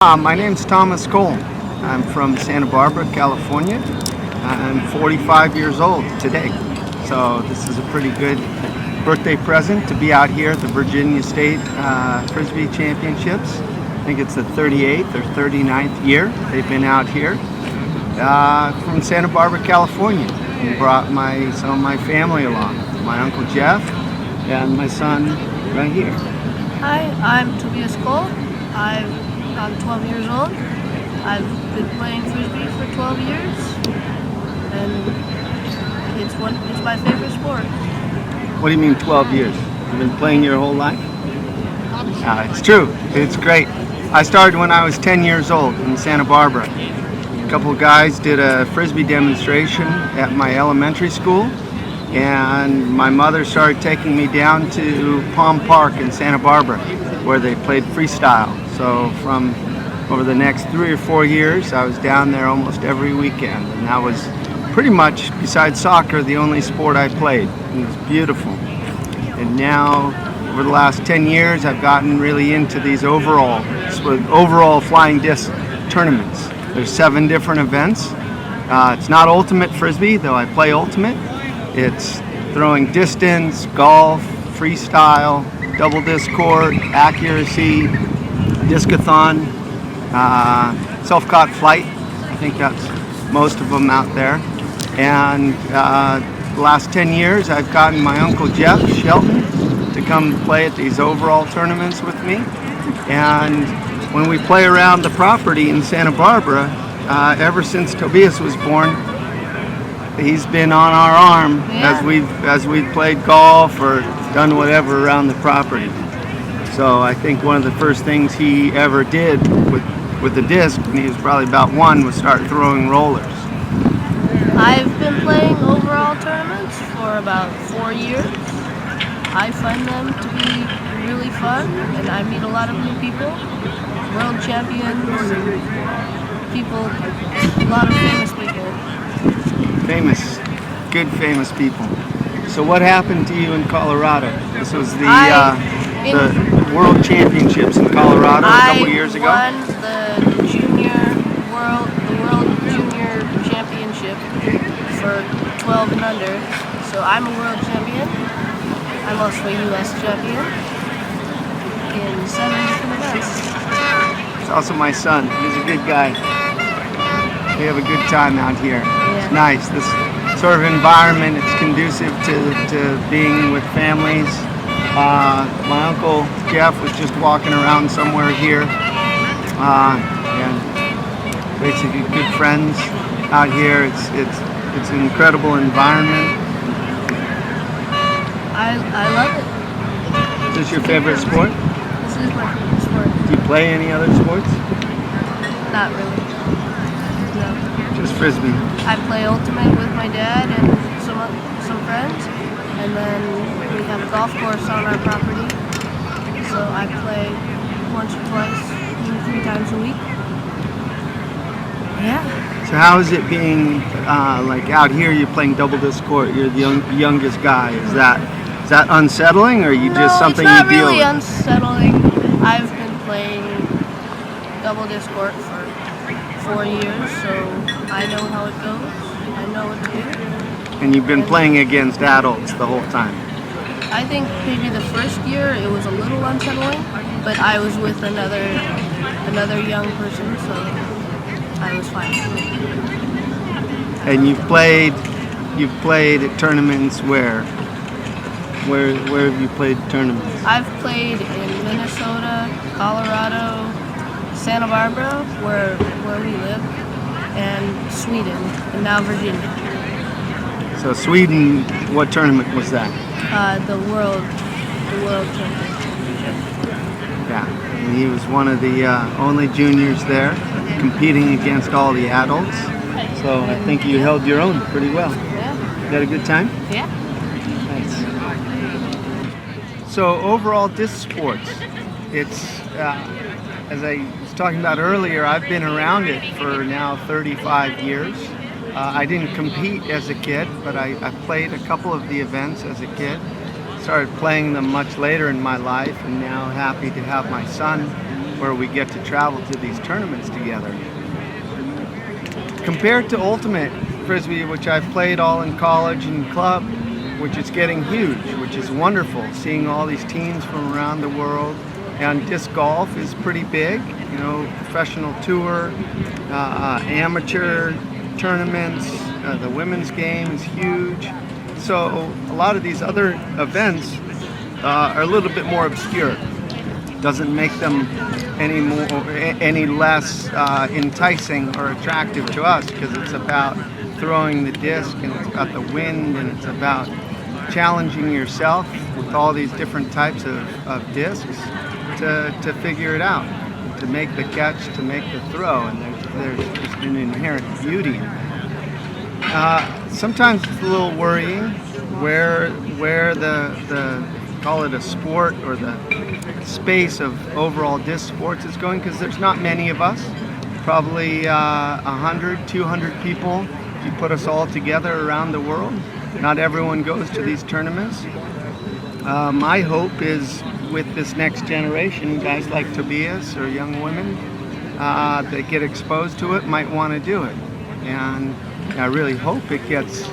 My name's Thomas Cole. I'm from Santa Barbara, California. I'm 45 years old today. So this is a pretty good birthday present to be out here at the Virginia State Frisbee Championships. I think it's the 38th or 39th year they've been out here. From Santa Barbara, California. I brought some of my family along. My Uncle Jeff and my son right here. Hi, I'm Tobias Cole. I'm 12 years old. I've been playing Frisbee for 12 years, and it's my favorite sport. What do you mean 12 years? You've been playing your whole life? It's true. It's great. I started when I was 10 years old in Santa Barbara. A couple of guys did a Frisbee demonstration at my elementary school, and my mother started taking me down to Palm Park in Santa Barbara, where they played freestyle. So from over the next 3 or 4 years, I was down there almost every weekend, and that was pretty much, besides soccer, the only sport I played. It was beautiful. And now, over the last 10 years, I've gotten really into these overall flying disc tournaments. There's 7 different events. It's not ultimate Frisbee, though I play ultimate. It's throwing distance, golf, freestyle, double disc court, accuracy, discathon, self-caught flight. I think that's most of them out there. And the last 10 years, I've gotten my Uncle Jeff Shelton to come play at these overall tournaments with me. And when we play around the property in Santa Barbara, ever since Tobias was born, he's been on our arm as we've played golf or done whatever around the property. So I think one of the first things he ever did with the disc, when he was probably about 1, was start throwing rollers. I've been playing overall tournaments for about 4 years. I find them to be really fun, and I meet a lot of new people, world champions, people, a lot of famous people. Good famous people. So what happened to you in Colorado? This was the World Championships in Colorado a couple years ago. I won the World Junior Championship for 12 and under. So I'm a world champion. I'm also a U.S. champion in 7 different events. It's also my son. He's a good guy. We have a good time out here. Yeah. It's nice. This sort of environment, it's conducive to being with families. My Uncle Jeff was just walking around somewhere here, and basically good friends out here. It's an incredible environment. I love it. Is this your favorite sport? This is my favorite sport. Do you play any other sports? Not really. No. Just Frisbee. I play ultimate with my dad and some friends, and then we have a golf course on our property, so I play once or twice, maybe 3 times a week. Yeah. So how is it being like out here? You're playing double disc court. You're the youngest guy. Is that unsettling, or you just something you deal with? No, it's not really unsettling. I've been playing double disc court for 4 years, so I know how it goes. I know what to do. And you've been playing against adults the whole time? I think maybe the first year it was a little unsettling, but I was with another young person, so I was fine. And you've played at tournaments where? Where have you played tournaments? I've played in Minnesota, Colorado, Santa Barbara, where we live, and Sweden, and now Virginia. So Sweden, what tournament was that? The World Championship. Yeah, and he was one of the only juniors there, competing against all the adults. So I think you held your own pretty well. Yeah. You had a good time? Yeah. Nice. So overall disc sports, it's, as I was talking about earlier, I've been around it for now 35 years. I didn't compete as a kid, but I played a couple of the events as a kid. Started playing them much later in my life, and now happy to have my son where we get to travel to these tournaments together. Compared to Ultimate Frisbee, which I've played all in college and club, which is getting huge, which is wonderful, seeing all these teams from around the world. And disc golf is pretty big, you know, professional tour, amateur tournaments, the women's game is huge. So a lot of these other events are a little bit more obscure. Doesn't make them any less enticing or attractive to us, because it's about throwing the disc, and it's about the wind, and it's about challenging yourself with all these different types of discs to figure it out, to make the catch, to make the throw, and there's just an inherent beauty in that. Sometimes it's a little worrying where the call it a sport, or the space of overall disc sports is going, because there's not many of us, probably 100, 200 people if you put us all together around the world. Not everyone goes to these tournaments. My hope is with this next generation, guys like Tobias or young women that get exposed to it might want to do it, and I really hope it gets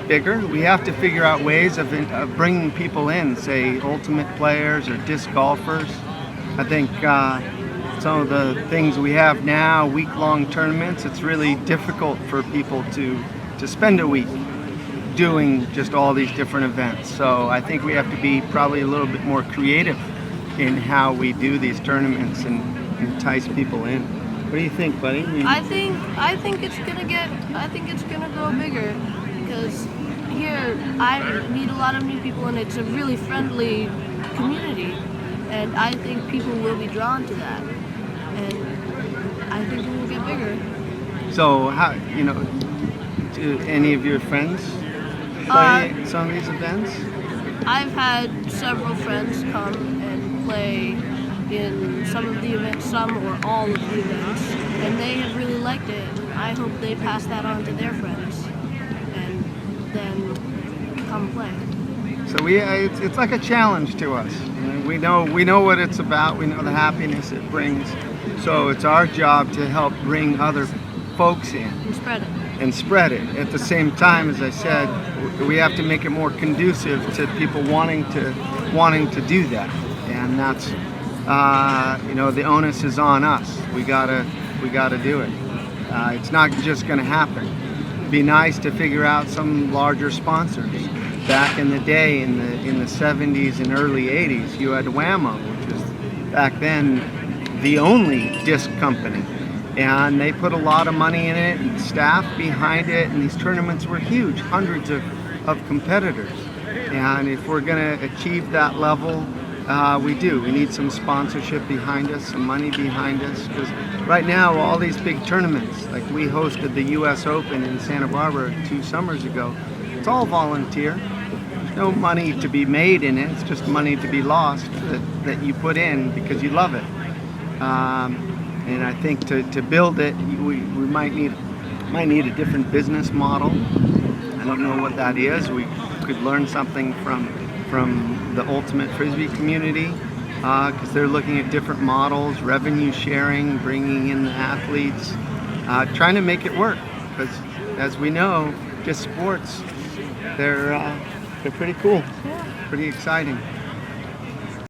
bigger. We have to figure out ways of bringing people in, say ultimate players or disc golfers. I think some of the things we have now, week-long tournaments, it's really difficult for people to spend a week doing just all these different events. So I think we have to be probably a little bit more creative in how we do these tournaments and entice people in. What do you think, buddy? I think it's gonna grow bigger, because here I meet a lot of new people, and it's a really friendly community, and I think people will be drawn to that, and I think it will get bigger. So how, do any of your friends play some of these events? I've had several friends come and play in some of the events, some or all of the events, and they have really liked it. I hope they pass that on to their friends and then come play. So it's like a challenge to us. We know what it's about. We know the happiness it brings. So it's our job to help bring other folks in And spread it. At the same time, as I said, we have to make it more conducive to people wanting to do that, and that's the onus is on us. We gotta do it. It's not just going to happen. It'd be nice to figure out some larger sponsors. Back in the day, in the 70s and early 80s, you had Whammo, which was back then the only disc company. And they put a lot of money in it and staff behind it, and these tournaments were huge, hundreds of competitors. And if we're going to achieve that level, we need some sponsorship behind us, some money behind us, because right now all these big tournaments, like we hosted the US Open in Santa Barbara 2 summers ago, it's all volunteer. There's no money to be made in it, it's just money to be lost that you put in because you love it. And I think to build it, we might need a different business model. I don't know what that is. We could learn something from the Ultimate Frisbee community, because they're looking at different models, revenue sharing, bringing in the athletes, trying to make it work. Because as we know, just sports, they're pretty cool, pretty exciting.